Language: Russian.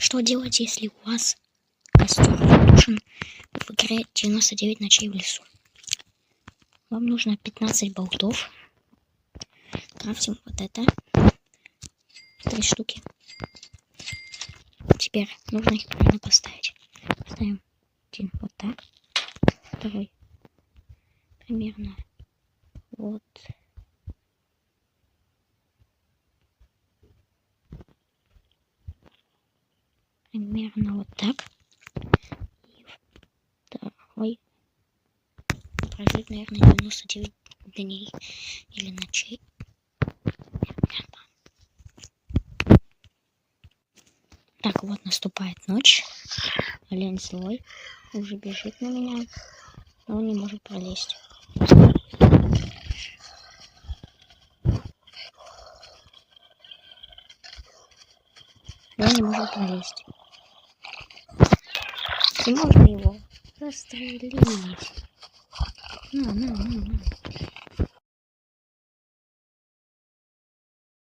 Что делать, если у вас костер затушен в игре 99 ночей в лесу? Вам нужно 15 болтов. Крафтим вот это. 3 штуки. Теперь нужно их правильно поставить. Ставим один вот так. Второй примерно вот. Примерно вот так. И второй прожить, наверное, 99 дней или ночей. Так, вот наступает ночь. Олень злой уже бежит на меня, но он не может пролезть. Он не может пролезть. И можно его застрелить. На.